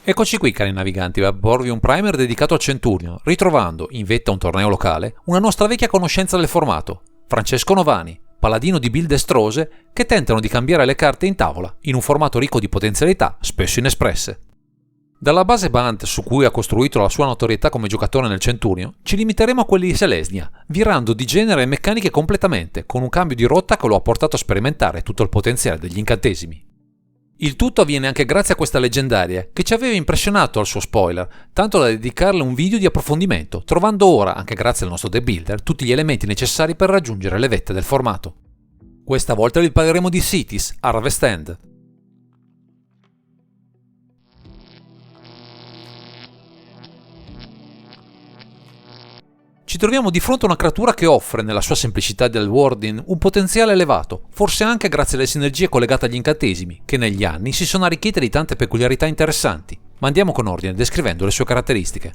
Eccoci qui cari naviganti per porvi un primer dedicato al Centurion, ritrovando, in vetta a un torneo locale, una nostra vecchia conoscenza del formato, Francesco Novani, paladino di build estrose che tentano di cambiare le carte in tavola in un formato ricco di potenzialità spesso inespresse. Dalla base Bant su cui ha costruito la sua notorietà come giocatore nel Centurion, ci limiteremo a quelli di Selesnya, virando di genere e meccaniche completamente, con un cambio di rotta che lo ha portato a sperimentare tutto il potenziale degli incantesimi. Il tutto avviene anche grazie a questa leggendaria, che ci aveva impressionato al suo spoiler, tanto da dedicarle un video di approfondimento, trovando ora, anche grazie al nostro deck builder, tutti gli elementi necessari per raggiungere le vette del formato. Questa volta vi parleremo di Cities Harvest End. Ci troviamo di fronte a una creatura che offre, nella sua semplicità del wording, un potenziale elevato, forse anche grazie alle sinergie collegate agli incantesimi, che negli anni si sono arricchite di tante peculiarità interessanti. Ma andiamo con ordine, descrivendo le sue caratteristiche.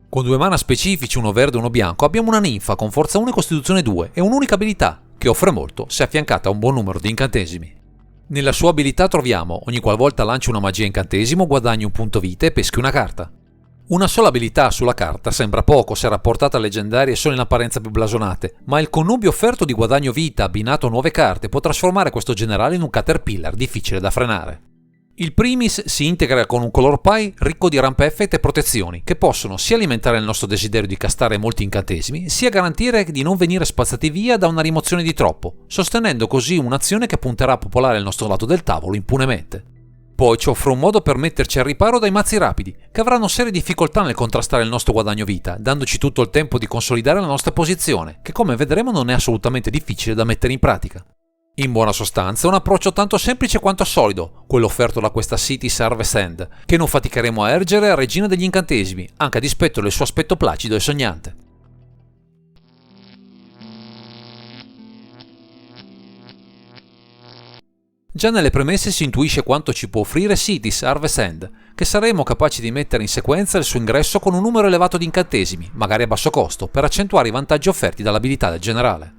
Con 2 mana specifici, uno verde e uno bianco, abbiamo una ninfa con forza 1 e costituzione 2 e un'unica abilità, che offre molto se affiancata a un buon numero di incantesimi. Nella sua abilità troviamo, ogni qualvolta lanci una magia incantesimo, guadagni un punto vita e peschi una carta. Una sola abilità sulla carta sembra poco se rapportata a leggendarie solo in apparenza più blasonate, ma il connubio offerto di guadagno vita abbinato a nuove carte può trasformare questo generale in un caterpillar difficile da frenare. Il primis si integra con un color pie ricco di ramp effect e protezioni, che possono sia alimentare il nostro desiderio di castare molti incantesimi, sia garantire di non venire spazzati via da una rimozione di troppo, sostenendo così un'azione che punterà a popolare il nostro lato del tavolo impunemente. Poi ci offre un modo per metterci al riparo dai mazzi rapidi, che avranno serie difficoltà nel contrastare il nostro guadagno vita, dandoci tutto il tempo di consolidare la nostra posizione, che come vedremo non è assolutamente difficile da mettere in pratica. In buona sostanza, un approccio tanto semplice quanto solido, quello offerto da questa Cities Harvest End, che non faticheremo a ergere a regina degli incantesimi, anche a dispetto del suo aspetto placido e sognante. Già nelle premesse si intuisce quanto ci può offrire Cities Harvest End, che saremo capaci di mettere in sequenza il suo ingresso con un numero elevato di incantesimi, magari a basso costo, per accentuare i vantaggi offerti dall'abilità del generale.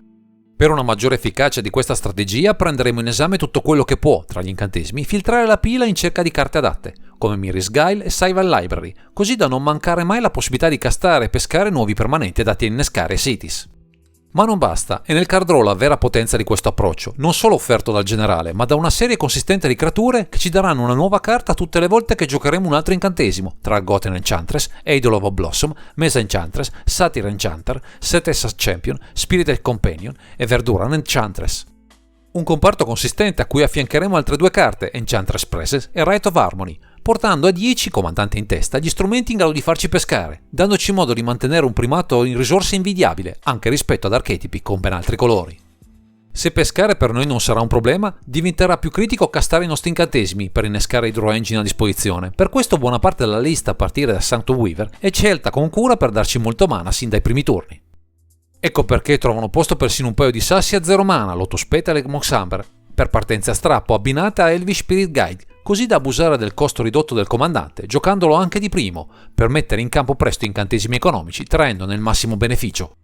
Per una maggiore efficacia di questa strategia prenderemo in esame tutto quello che può, tra gli incantesimi, filtrare la pila in cerca di carte adatte, come Mirri's Guile e Saival Library, così da non mancare mai la possibilità di castare e pescare nuovi permanenti adatti a innescare Cities. Ma non basta, è nel card draw la vera potenza di questo approccio, non solo offerto dal generale, ma da una serie consistente di creature che ci daranno una nuova carta tutte le volte che giocheremo un altro incantesimo, tra Goten Enchantress, Idol of Blossom, Mesa Enchantress, Satyr Enchanter, Setessa Champion, Spirited Companion e Verduran Enchantress. Un comparto consistente a cui affiancheremo altre 2 carte, Enchantress Presence e Rite of Harmony, portando a 10, comandante in testa, gli strumenti in grado di farci pescare, dandoci modo di mantenere un primato in risorse invidiabile, anche rispetto ad archetipi con ben altri colori. Se pescare per noi non sarà un problema, diventerà più critico castare i nostri incantesimi per innescare i draw engine a disposizione. Per questo buona parte della lista a partire da Sanctum Weaver è scelta con cura per darci molto mana sin dai primi turni. Ecco perché trovano posto persino un paio di sassi a 0 mana, Lotus Petal e Moxamber, per partenze a strappo abbinate a Elvish Spirit Guide, così da abusare del costo ridotto del comandante, giocandolo anche di primo, per mettere in campo presto incantesimi economici, traendone il massimo beneficio.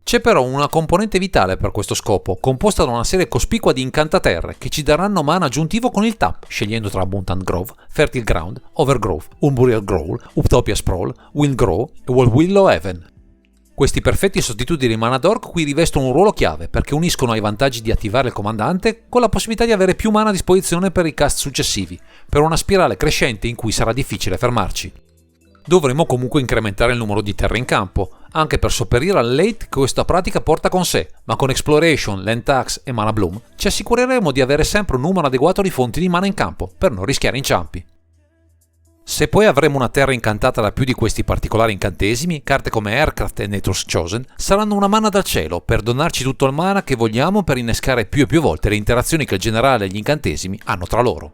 C'è però una componente vitale per questo scopo, composta da una serie cospicua di incantaterre che ci daranno mana aggiuntivo con il tap, scegliendo tra Abundant Grove, Fertile Ground, Overgrowth, Umburial Growl, Utopia Sprawl, Wind Grow e Willow Heaven. Questi perfetti sostituti di mana dork qui rivestono un ruolo chiave perché uniscono ai vantaggi di attivare il comandante con la possibilità di avere più mana a disposizione per i cast successivi, per una spirale crescente in cui sarà difficile fermarci. Dovremo comunque incrementare il numero di terre in campo, anche per sopperire al late che questa pratica porta con sé, ma con Exploration, Land Tax e Mana Bloom ci assicureremo di avere sempre un numero adeguato di fonti di mana in campo, per non rischiare inciampi. Se poi avremo una terra incantata da più di questi particolari incantesimi, carte come Aircraft e Nature's Chosen saranno una mana dal cielo per donarci tutto il mana che vogliamo per innescare più e più volte le interazioni che il generale e gli incantesimi hanno tra loro.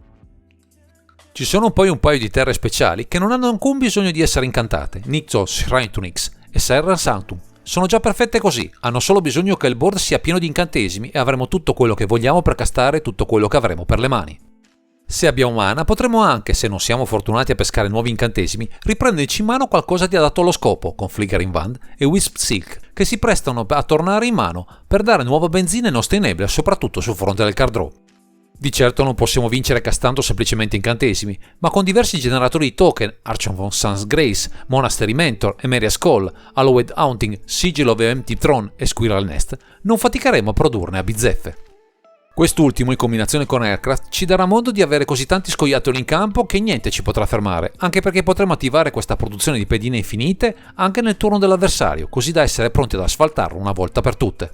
Ci sono poi un paio di terre speciali che non hanno alcun bisogno di essere incantate, Nixos Shrine to Nyx e Serra Sanctum. Sono già perfette così, hanno solo bisogno che il board sia pieno di incantesimi e avremo tutto quello che vogliamo per castare tutto quello che avremo per le mani. Se abbiamo mana, potremo anche, se non siamo fortunati a pescare nuovi incantesimi, riprenderci in mano qualcosa di adatto allo scopo, con Flickering Wand e Wisp Silk, che si prestano a tornare in mano per dare nuova benzina ai nostri enabler, soprattutto sul fronte del card draw. Di certo non possiamo vincere castando semplicemente incantesimi, ma con diversi generatori di token, Archon of Sun's Grace, Monastery Mentor, Emeria's Call, Hallowed Haunting, Sigil of Empty Throne e Squirrel Nest, non faticheremo a produrne a bizzeffe. Quest'ultimo, in combinazione con Aircraft, ci darà modo di avere così tanti scoiattoli in campo che niente ci potrà fermare, anche perché potremo attivare questa produzione di pedine infinite anche nel turno dell'avversario, così da essere pronti ad asfaltarlo una volta per tutte.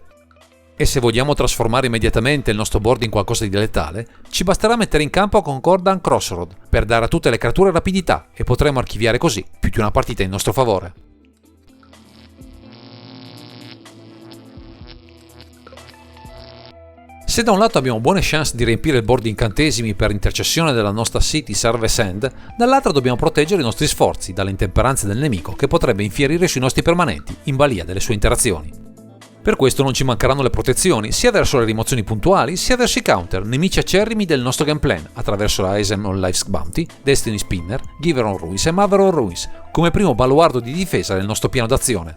E se vogliamo trasformare immediatamente il nostro board in qualcosa di letale, ci basterà mettere in campo Concordan Crossroad per dare a tutte le creature rapidità e potremo archiviare così più di una partita in nostro favore. Se da un lato abbiamo buone chance di riempire il board di incantesimi per intercessione della nostra City Harvest End, dall'altra dobbiamo proteggere i nostri sforzi dalle intemperanze del nemico che potrebbe infierire sui nostri permanenti in balia delle sue interazioni. Per questo non ci mancheranno le protezioni, sia verso le rimozioni puntuali, sia verso i counter, nemici acerrimi del nostro gameplan, attraverso la Asem on Life's Bounty, Destiny Spinner, Giver on Ruins e Mother on Ruins, come primo baluardo di difesa del nostro piano d'azione.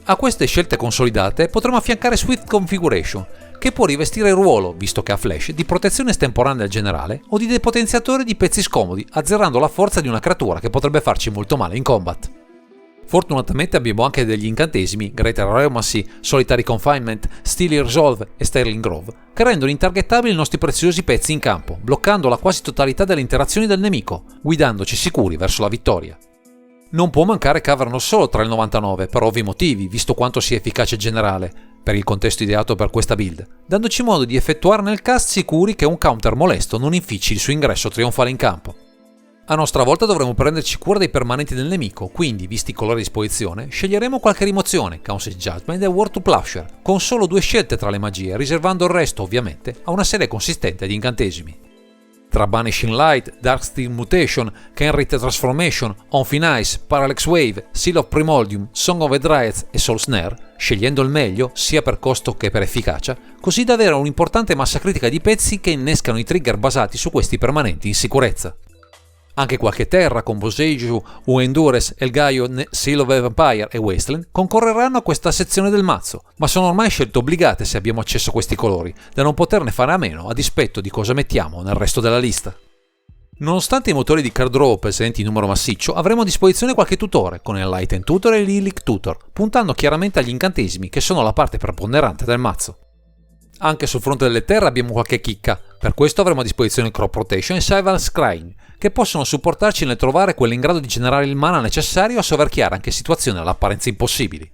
A queste scelte consolidate potremo affiancare Swift Configuration, che può rivestire il ruolo, visto che ha flash, di protezione estemporanea generale o di depotenziatore di pezzi scomodi, azzerando la forza di una creatura che potrebbe farci molto male in combat. Fortunatamente abbiamo anche degli incantesimi, Greater Aromancy, Solitary Confinement, Steely Resolve e Sterling Grove, che rendono intargettabili i nostri preziosi pezzi in campo, bloccando la quasi totalità delle interazioni del nemico, guidandoci sicuri verso la vittoria. Non può mancare Cavern Solo tra il 99, per ovvi motivi, visto quanto sia efficace generale, per il contesto ideato per questa build, dandoci modo di effettuare nel cast sicuri che un counter molesto non infici il suo ingresso trionfale in campo. A nostra volta dovremo prenderci cura dei permanenti del nemico, quindi, visti i colori a disposizione, sceglieremo qualche rimozione, Council's Judgment e War to Plowshare, con solo 2 scelte tra le magie, riservando il resto, ovviamente, a una serie consistente di incantesimi. Tra Banishing Light, Darksteel Mutation, Kenrith Transformation, On Thin Ice, Parallax Wave, Seal of Primordium, Song of the Dryads e Soul Snare, scegliendo il meglio, sia per costo che per efficacia, così da avere un'importante massa critica di pezzi che innescano i trigger basati su questi permanenti in sicurezza. Anche qualche terra con Boseiju, Endures, Elgaio, Seal of the Vampire e Wasteland concorreranno a questa sezione del mazzo, ma sono ormai scelte obbligate se abbiamo accesso a questi colori, da non poterne fare a meno a dispetto di cosa mettiamo nel resto della lista. Nonostante i motori di card draw presenti in numero massiccio, avremo a disposizione qualche tutore, con il Lighten Tutor e l'Ilic Tutor, puntando chiaramente agli incantesimi che sono la parte preponderante del mazzo. Anche sul fronte delle terre abbiamo qualche chicca, per questo avremo a disposizione Crop Rotation e Sival Scrying, che possono supportarci nel trovare quelle in grado di generare il mana necessario a soverchiare anche situazioni all'apparenza impossibili.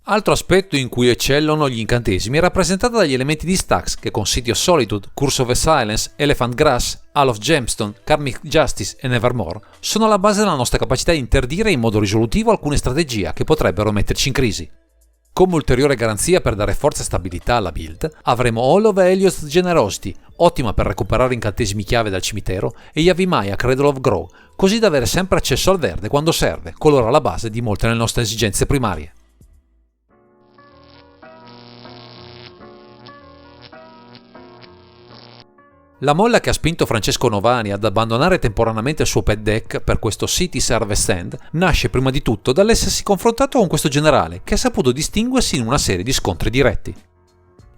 Altro aspetto in cui eccellono gli incantesimi è rappresentato dagli elementi di Stax che con City of Solitude, Curse of the Silence, Elephant Grass, Hall of Gemstone, Karmic Justice e Nevermore sono alla base della nostra capacità di interdire in modo risolutivo alcune strategie che potrebbero metterci in crisi. Come ulteriore garanzia per dare forza e stabilità alla build, avremo Hall of Helios Generosity, ottima per recuperare incantesimi chiave dal cimitero, e Yavimaya Cradle of Grow, così da avere sempre accesso al verde quando serve, colora la base di molte delle nostre esigenze primarie. La molla che ha spinto Francesco Novani ad abbandonare temporaneamente il suo pet deck per questo City Harvest End nasce prima di tutto dall'essersi confrontato con questo generale che ha saputo distinguersi in una serie di scontri diretti.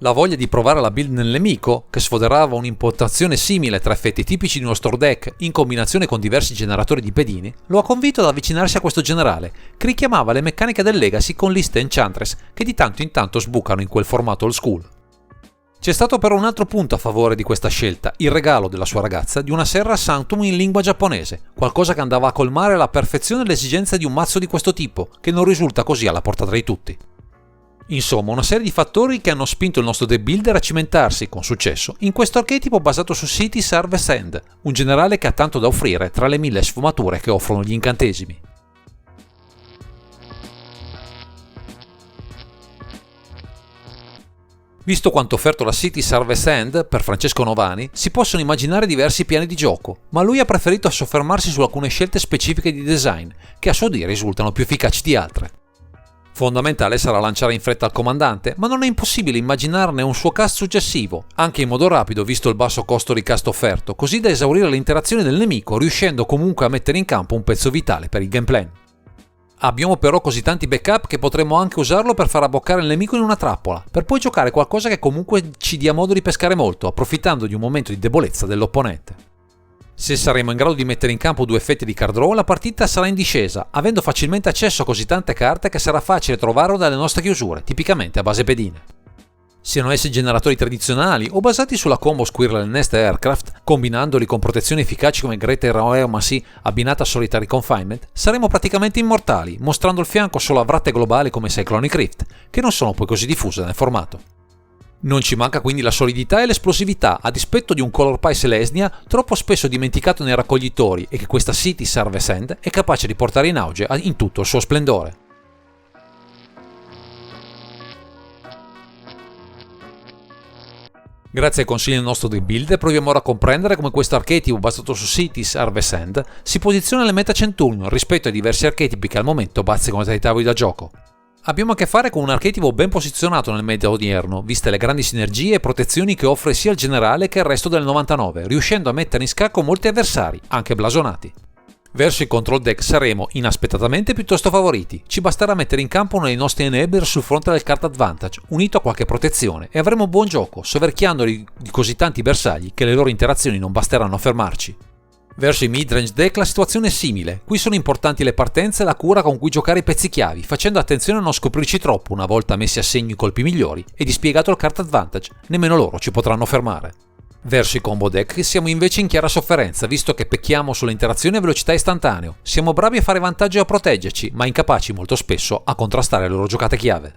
La voglia di provare la build nel nemico, che sfoderava un'impostazione simile tra effetti tipici di uno store deck in combinazione con diversi generatori di pedini, lo ha convinto ad avvicinarsi a questo generale, che richiamava le meccaniche del Legacy con liste Enchantress che di tanto in tanto sbucano in quel formato old school. C'è stato però un altro punto a favore di questa scelta, il regalo della sua ragazza di una Serra Sanctum in lingua giapponese, qualcosa che andava a colmare alla perfezione le esigenze di un mazzo di questo tipo, che non risulta così alla portata di tutti. Insomma, una serie di fattori che hanno spinto il nostro deck builder a cimentarsi, con successo, in questo archetipo basato su City Harvest End, un generale che ha tanto da offrire tra le 1000 sfumature che offrono gli incantesimi. Visto quanto offerto da City Harvest End per Francesco Novani, si possono immaginare diversi piani di gioco, ma lui ha preferito soffermarsi su alcune scelte specifiche di design, che a suo dire risultano più efficaci di altre. Fondamentale sarà lanciare in fretta al comandante, ma non è impossibile immaginarne un suo cast successivo, anche in modo rapido visto il basso costo di cast offerto, così da esaurire le interazioni del nemico, riuscendo comunque a mettere in campo un pezzo vitale per il gameplan. Abbiamo però così tanti backup che potremmo anche usarlo per far abboccare il nemico in una trappola, per poi giocare qualcosa che comunque ci dia modo di pescare molto, approfittando di un momento di debolezza dell'opponente. Se saremo in grado di mettere in campo 2 effetti di card draw, la partita sarà in discesa, avendo facilmente accesso a così tante carte che sarà facile trovarlo dalle nostre chiusure, tipicamente a base pedine. Siano essi generatori tradizionali o basati sulla combo Squirrel Nest e Aircraft, combinandoli con protezioni efficaci come Greater Aerosmith abbinata a Solitary Confinement, saremo praticamente immortali, mostrando il fianco solo a vratte globali come Cyclonic Rift, che non sono poi così diffuse nel formato. Non ci manca quindi la solidità e l'esplosività, a dispetto di un Color Pie Selesnya troppo spesso dimenticato nei raccoglitori e che questa City Harvest End è capace di portare in auge in tutto il suo splendore. Grazie ai consigli del nostro deck builder proviamo ora a comprendere come questo archetipo basato su Cities Harvest End si posiziona nel meta Centurion rispetto ai diversi archetipi che al momento bazzicano dai tavoli da gioco. Abbiamo a che fare con un archetipo ben posizionato nel meta odierno, viste le grandi sinergie e protezioni che offre sia il generale che il resto del 99, riuscendo a mettere in scacco molti avversari, anche blasonati. Verso il control deck saremo inaspettatamente piuttosto favoriti, ci basterà mettere in campo uno dei nostri enabler sul fronte del card advantage, unito a qualche protezione, e avremo buon gioco, soverchiandoli di così tanti bersagli che le loro interazioni non basteranno a fermarci. Verso i midrange deck la situazione è simile, qui sono importanti le partenze e la cura con cui giocare i pezzi chiavi, facendo attenzione a non scoprirci troppo una volta messi a segno i colpi migliori e dispiegato il card advantage, nemmeno loro ci potranno fermare. Verso i combo deck siamo invece in chiara sofferenza, visto che pecchiamo sulle interazioni a velocità istantaneo. Siamo bravi a fare vantaggio e a proteggerci, ma incapaci molto spesso a contrastare le loro giocate chiave.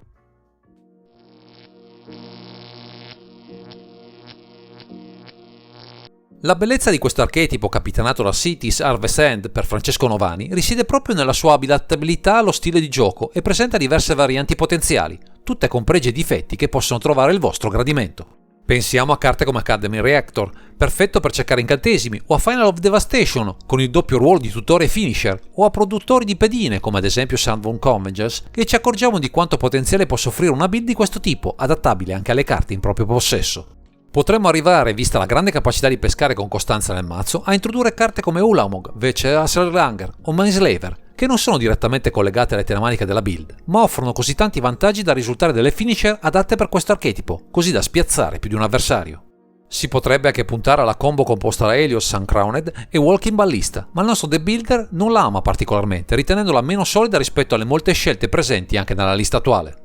La bellezza di questo archetipo capitanato da Cities Harvest End per Francesco Novani risiede proprio nella sua adattabilità allo stile di gioco e presenta diverse varianti potenziali, tutte con pregi e difetti che possono trovare il vostro gradimento. Pensiamo a carte come Academy Reactor, perfetto per cercare incantesimi, o a Final of Devastation, con il doppio ruolo di tutore e finisher, o a produttori di pedine, come ad esempio Sandworm Convergence, che ci accorgiamo di quanto potenziale possa offrire una build di questo tipo, adattabile anche alle carte in proprio possesso. Potremmo arrivare, vista la grande capacità di pescare con costanza nel mazzo, a introdurre carte come Ulamog, Vecerasranger o Mindslaver, che non sono direttamente collegate alle tematiche della build, ma offrono così tanti vantaggi da risultare delle finisher adatte per questo archetipo, così da spiazzare più di un avversario. Si potrebbe anche puntare alla combo composta da Helios, Suncrowned e Walking Ballista, ma il nostro deck builder non la ama particolarmente, ritenendola meno solida rispetto alle molte scelte presenti anche nella lista attuale.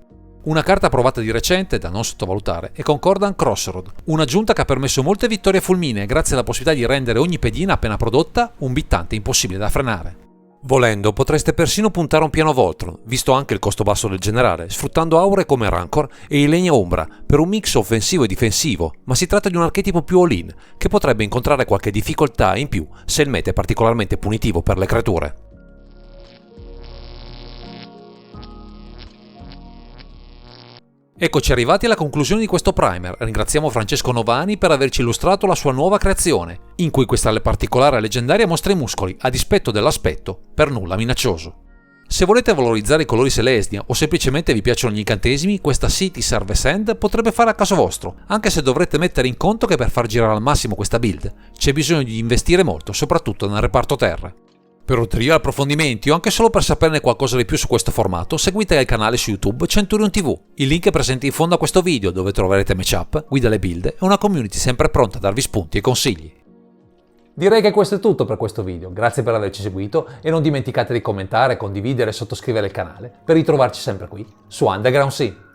Una carta provata di recente, da non sottovalutare, è Concordant Crossroad, un'aggiunta che ha permesso molte vittorie fulminee grazie alla possibilità di rendere ogni pedina appena prodotta un bittante impossibile da frenare. Volendo, potreste persino puntare a un piano Voltron, visto anche il costo basso del generale, sfruttando aure come Rancor e i Legna Ombra per un mix offensivo e difensivo, ma si tratta di un archetipo più all-in, che potrebbe incontrare qualche difficoltà in più se il meta è particolarmente punitivo per le creature. Eccoci arrivati alla conclusione di questo primer. Ringraziamo Francesco Novani per averci illustrato la sua nuova creazione, in cui questa particolare e leggendaria mostra i muscoli, a dispetto dell'aspetto, per nulla minaccioso. Se volete valorizzare i colori Selesnya o semplicemente vi piacciono gli incantesimi, questa Cities Harvest End potrebbe fare a caso vostro, anche se dovrete mettere in conto che per far girare al massimo questa build c'è bisogno di investire molto, soprattutto nel reparto terre. Per ulteriori approfondimenti o anche solo per saperne qualcosa di più su questo formato, seguite il canale su YouTube Centurion TV. Il link è presente in fondo a questo video, dove troverete matchup, guida alle build e una community sempre pronta a darvi spunti e consigli. Direi che questo è tutto per questo video, grazie per averci seguito e non dimenticate di commentare, condividere e sottoscrivere il canale per ritrovarci sempre qui su Underground Scene.